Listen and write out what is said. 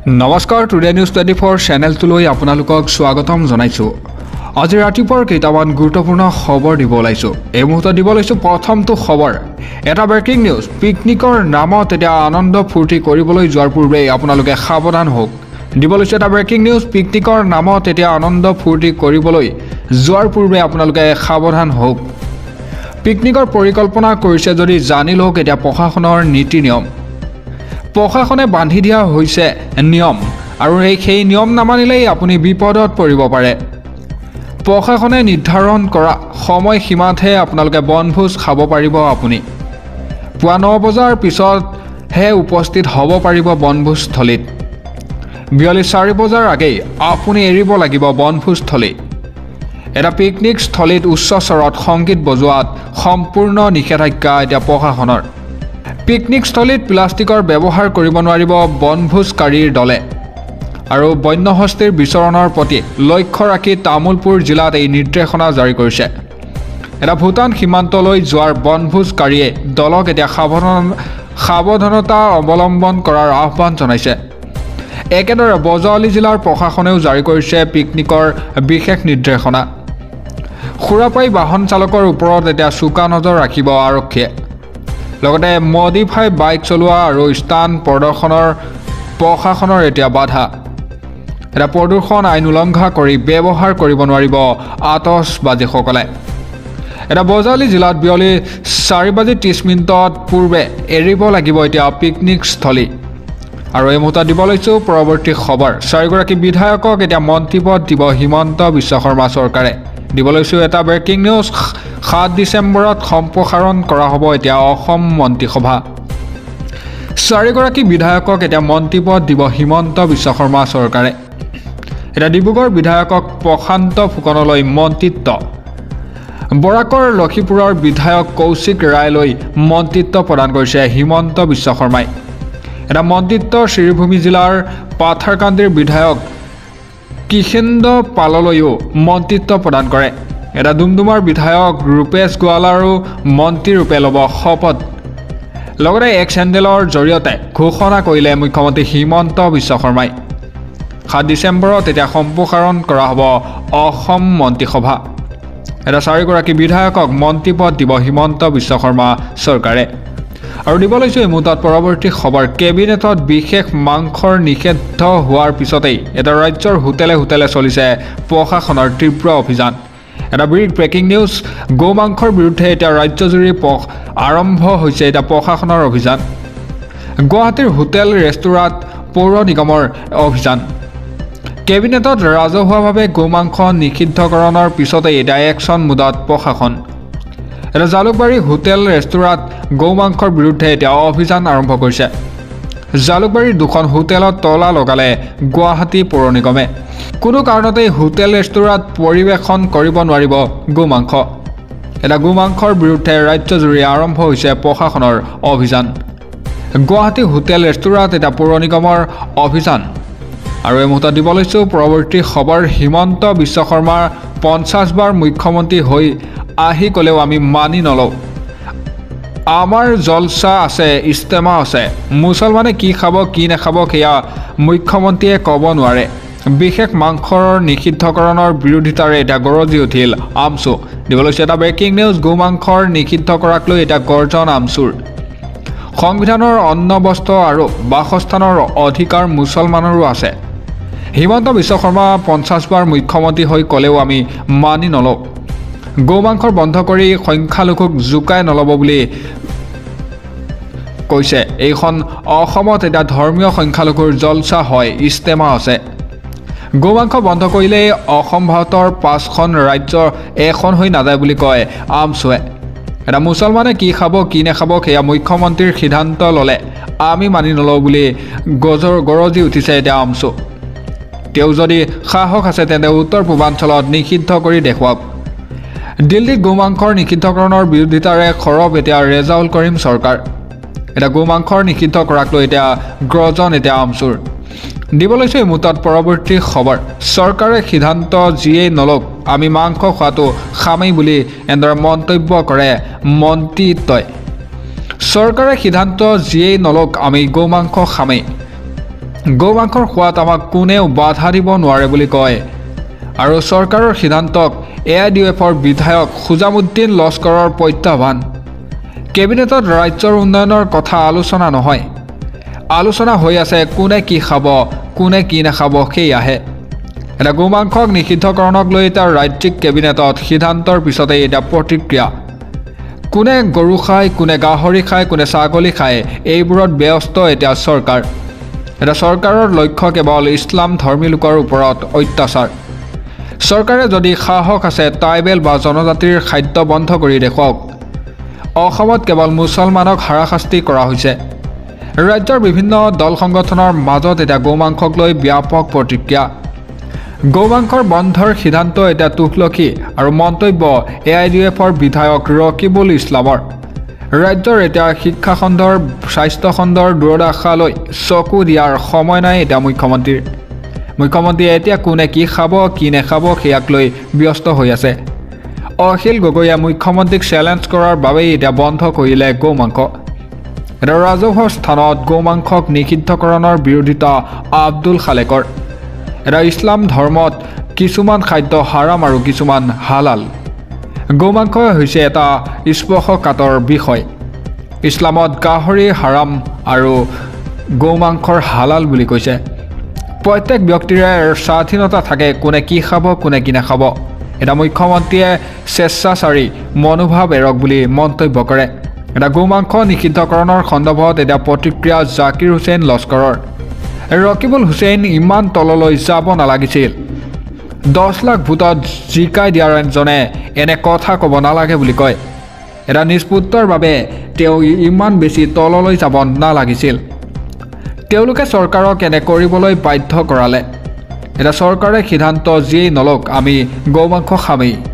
नमस्कार today news 24 चेनेलटुলৈ আপোনালোকক স্বাগতম জনাইছো। আজি ৰাতিপুৱাৰ কেইটামান গুৰুত্বপূৰ্ণ খবৰ দিব ওলাইছো। এই মুহূৰ্তত দিব লৈছো প্ৰথমটো খবৰ। এটা ব্ৰেকিং নিউজ, পিকনিকৰ নামত এতিয়া আনন্দ ফূৰ্তি কৰিবলৈ যোৱাৰ পূৰ্বে আপোনালোকে সাৱধান হওক। দিব লৈছো এটা ব্ৰেকিং নিউজ, পিকনিকৰ নামত এতিয়া আনন্দ ফূৰ্তি কৰিবলৈ যোৱাৰ পূৰ্বে আপোনালোকে সাৱধান হওক। পিকনিকৰ পৰিকল্পনা কৰিছে যদি জানি লওক এতিয়া প্ৰশাসনৰ নীতি নিয়ম। প্ৰশাসনে বান্ধি দিয়া হৈছে নিয়ম আৰু সেই নিয়ম নামানিলেই আপুনি বিপদত পৰিব পাৰে। প্ৰশাসনে নিৰ্ধাৰণ কৰা সময়সীমাতহে আপোনালোকে বনভোজ খাব পাৰিব। আপুনি পুৱা 9 বজাৰ পিছতহে উপস্থিত হ'ব পাৰিব বনভোজস্থলীত। বিয়লি 4 বজাৰ আগেই আপুনি এৰিব লাগিব বনভোজস্থলী। এটা পিকনিক স্থলীত উচ্চ স্বৰত সংগীত বজোৱাত সম্পূৰ্ণ নিষেধাজ্ঞা এতিয়া প্ৰশাসনৰ। পিকনিক স্থলীত প্লাষ্টিকৰ ব্যৱহাৰ কৰিব নোৱাৰিব বনভোজকাৰীৰ দলে আৰু বন্যহস্তীৰ বিচৰণৰ প্ৰতি লক্ষ্য ৰাখি তামুলপুৰ জিলাত এই নিৰ্দেশনা জাৰি কৰিছে। এটা ভূটান সীমান্তলৈ যোৱাৰ বনভোজকাৰীয়ে দলক এতিয়া সাৱধানতা অৱলম্বন কৰাৰ আহ্বান জনাইছে। একেদৰে বজালী জিলাৰ প্ৰশাসনেও জাৰি কৰিছে পিকনিকৰ বিশেষ নিৰ্দেশনা। সুৰাপাই বাহন চালকৰ ওপৰত এতিয়া চোকা নজৰ ৰাখিব আৰক্ষীয়ে। লগতে মডিফাই বাইক চলোৱা আৰু স্থান প্ৰদৰ্শনৰ প্ৰশাসনৰ এতিয়া বাধা। এটা প্ৰদূষণ আইন উলংঘা কৰি ব্যৱহাৰ কৰিব নোৱাৰিব আতচবাজীসকলে। এটা বজালী জিলাত বিয়লি 4:30 পূৰ্বে এৰিব লাগিব এতিয়া পিকনিক স্থলী। আৰু এই মুহূৰ্তত দিব লৈছোঁ পৰৱৰ্তী খবৰ। 4গৰাকী বিধায়কক এতিয়া মন্ত্ৰীপদ দিব হিমন্ত বিশ্ব শৰ্মা চৰকাৰে। দিব লৈছোঁ এটা ব্ৰেকিং নিউজ, 7 ডিচেম্বৰত সম্প্ৰসাৰণ কৰা হ'ব এতিয়া অসম মন্ত্ৰীসভা। 4গৰাকী বিধায়কক এতিয়া মন্ত্ৰীপদ দিব হিমন্ত বিশ্ব শৰ্মা চৰকাৰে। এতিয়া ডিব্ৰুগড় বিধায়কক প্ৰশান্ত ফুকনলৈ মন্ত্ৰীত্ব, বৰাকৰ লক্ষীপুৰৰ বিধায়ক কৌশিক ৰায়লৈ মন্ত্ৰীত্ব প্ৰদান কৰিছে হিমন্ত বিশ্ব শৰ্মাই। এটা মন্ত্ৰীত্ব শ্ৰীভূমি জিলাৰ পাথাৰকান্দিৰ বিধায়ক কিষেন্দ্ৰ পাললৈও মন্ত্ৰীত্ব প্ৰদান কৰে। এটা ডুমডুমাৰ বিধায়ক ৰূপেশ গোৱালাৰো মন্ত্ৰীৰূপে ল'ব শপত। লগতে এক চেণ্ডেলৰ জৰিয়তে ঘোষণা কৰিলে মুখ্যমন্ত্ৰী হিমন্ত বিশ্ব শৰ্মাই। 7 ডিচেম্বৰত এতিয়া সম্প্ৰসাৰণ কৰা হ'ব অসম মন্ত্ৰীসভা। এটা 4গৰাকী বিধায়কক মন্ত্ৰীপদ দিব হিমন্ত বিশ্ব শৰ্মা চৰকাৰে। আৰু দিব লৈছোঁ এই মুহূৰ্তত পৰৱৰ্তী খবৰ। কেবিনেটত বিশেষ মাংসৰ নিষিদ্ধ হোৱাৰ পিছতেই এটা ৰাজ্যৰ হোটেলে হোটেলে চলিছে প্ৰশাসনৰ তীব্ৰ অভিযান। এটা ব্ৰেকিং নিউজ, গো মাংসৰ বিৰুদ্ধে এতিয়া ৰাজ্যজুৰি আৰম্ভ হৈছে এতিয়া প্ৰশাসনৰ অভিযান। গুৱাহাটীৰ হোটেল ৰেষ্টুৰাঁত পৌৰ নিগমৰ অভিযান। কেবিনেটত ৰাজহুৱাভাৱে গো মাংস নিষিদ্ধকৰণৰ পিছতেই এতিয়া একশ্যন মুডত প্ৰশাসন। এটা জালুকবাৰী হোটেল ৰেষ্টুৰাঁত গো মাংসৰ বিৰুদ্ধে এতিয়া অভিযান আৰম্ভ কৰিছে। জালুকবাৰীৰ 2খন হোটেলত তলা লগালে গুৱাহাটী পৌৰ নিগমে। কোনো কাৰণতেই হোটেল ৰেষ্টুৰাঁত পৰিৱেশন কৰিব নোৱাৰিব গো মাংস। এটা গো মাংসৰ বিৰুদ্ধে ৰাজ্যজুৰি আৰম্ভ হৈছে প্ৰশাসনৰ অভিযান। গুৱাহাটী হোটেল ৰেষ্টুৰাঁত এতিয়া পৌৰ নিগমৰ অভিযান। আৰু এই মুহূৰ্তত দিব লৈছোঁ পৰৱৰ্তী খবৰ। হিমন্ত বিশ্ব শৰ্মাৰ 50 বাৰ মুখ্যমন্ত্ৰী হৈ আহি ক'লেও আমি মানি নলওঁ। আমাৰ জলচা আছে, ইস্তেমা আছে। মুছলমানে কি খাব কি নাখাব সেয়া মুখ্যমন্ত্ৰীয়ে ক'ব নোৱাৰে। বিশেষ মাংসৰ নিষিদ্ধকৰণৰ বিৰোধিতাৰে এতিয়া গৰজি উঠিল আমচু। দিব লৈছোঁ এটা ব্ৰেকিং নিউজ, গো মাংসৰ নিষিদ্ধ কৰাক লৈ এতিয়া গৰ্জন আমচুৰ। সংবিধানৰ অন্ন বস্ত্ৰ আৰু বাসস্থানৰ অধিকাৰ মুছলমানৰো আছে। হিমন্ত বিশ্ব শৰ্মা 50 বাৰ মুখ্যমন্ত্ৰী হৈ ক'লেও আমি মানি নলওঁ। গো মাংস বন্ধ কৰি সংখ্যালঘুক জোকাই নল'ব বুলি কৈছে। এইখন অসমত এতিয়া ধৰ্মীয় সংখ্যালঘুৰ জলচা হয়, ইস্তেমা আছে। গো মাংস বন্ধ কৰিলেই অসম ভাৰতৰ 5খন ৰাজ্যৰ এখন হৈ নাযায় বুলি কয় আমচুৱে। এটা মুছলমানে কি খাব কি নাখাব সেয়া মুখ্যমন্ত্ৰীৰ সিদ্ধান্ত ল'লে আমি মানি নলওঁ বুলি গৰজি উঠিছে এতিয়া আমচু। তেওঁ যদি সাহস আছে তেন্তে উত্তৰ পূৰ্বাঞ্চলত নিষিদ্ধ কৰি দেখুৱাওক। দিল্লীত গো মাংসৰ নিষিদ্ধকৰণৰ বিৰোধিতাৰে সৰব এতিয়া ৰেজাউল কৰিম চৰকাৰ। এতিয়া গো মাংসৰ নিষিদ্ধ কৰাক লৈ এতিয়া গৰ্জন এতিয়া আমচুৰ। দিব লৈছোঁ এই মুহূৰ্তত পৰৱৰ্তী খবৰ। চৰকাৰে সিদ্ধান্ত যিয়েই নলওক আমি মাংস খোৱাটো খামেই বুলি এনেদৰে মন্তব্য কৰে মন্ত্ৰীদ্বয়। চৰকাৰে সিদ্ধান্ত যিয়েই নলওক আমি গো মাংস খামেই। গো মাংসৰ সোৱাদ আমাক কোনেও বাধা দিব নোৱাৰে বুলি কয় আৰু চৰকাৰৰ সিদ্ধান্তক AIDUFৰ বিধায়ক খুজামুদ্দিন লস্কৰৰ প্ৰত্যাহ্বান কেবিনেটত ৰাজ্যৰ উন্নয়নৰ কথা আলোচনা নহয় আলোচনা হৈ আছে কোনে কি খাব কোনে কি নাখাব সেয়াহে এটা গো মাংসক নিষিদ্ধকৰণক লৈ এটা ৰাজ্যিক কেবিনেটত সিদ্ধান্তৰ পিছতে এটা প্ৰতিক্ৰিয়া কোনে গৰু খায় কোনে গাহৰি খায় কোনে ছাগলী খায় এইবোৰত ব্যস্ত এতিয়া চৰকাৰ এটা চৰকাৰৰ লক্ষ্য কেৱল ইছলাম ধৰ্মী লোকৰ ওপৰত অত্যাচাৰ চৰকাৰে যদি সাহস আছে ট্ৰাইবেল বা জনজাতিৰ খাদ্য বন্ধ কৰি দেখুৱাওক অসমত কেৱল মুছলমানক হাৰাশাস্তি কৰা হৈছে ৰাজ্যৰ বিভিন্ন দল সংগঠনৰ মাজত এটা গো মাংসক লৈ ব্যাপক প্ৰতিক্ৰিয়া গো মাংসৰ বন্ধৰ সিদ্ধান্ত এটা তুখলখি আৰু মন্তব্য AIDUFৰ বিধায়ক ৰকিবুল ইছলামৰ ৰাজ্যৰ এতিয়া শিক্ষা খণ্ডৰ স্বাস্থ্য খণ্ডৰ দুৰদশালৈ চকু দিয়াৰ সময় নাই এতিয়া মুখ্যমন্ত্ৰীয়ে এতিয়া কোনে কি খাব কি নাখাব সেয়াক লৈ ব্যস্ত হৈ আছে অখিল গগৈয়ে মুখ্যমন্ত্ৰীক চেলেঞ্জ কৰাৰ বাবেই এতিয়া বন্ধ কৰিলে গো মাংস এটা ৰাজহুৱা স্থানত গো মাংসক নিষিদ্ধকৰণৰ বিৰোধিতা আব্দুল খালেকৰ এটা ইছলাম ধৰ্মত কিছুমান খাদ্য হাৰাম আৰু কিছুমান হালাল গো মাংস হৈছে এটা স্পৰ্শকাতৰ বিষয় ইছলামত গাহৰি হাৰাম আৰু গো মাংসৰ হালাল বুলি কৈছে প্ৰত্যেক ব্যক্তিৰে স্বাধীনতা থাকে কোনে কি খাব কোনে কি নাখাব এটা মুখ্যমন্ত্ৰীয়ে স্বেচ্ছাচাৰী মনোভাৱ এৰক বুলি মন্তব্য কৰে এটা গো মাংস নিষিদ্ধকৰণৰ সন্দৰ্ভত এটা প্ৰতিক্ৰিয়া জাকিৰ হুছেইন লস্কৰৰ ৰকিবুল হুছেইন ইমান তললৈ যাব নালাগিছিল 10 লাখ ভোটত জিকাই দিয়াৰ এজনে এনে কথা ক'ব নালাগে বুলি কয় এটা নিষ্পত্তিৰ বাবে তেওঁ ইমান বেছি তললৈ যাব নালাগিছিল তেওঁলোকে চৰকাৰক এনে কৰিবলৈ বাধ্য কৰালে এটা চৰকাৰে সিদ্ধান্ত যিয়েই নলওক আমি গো মাংস খামেই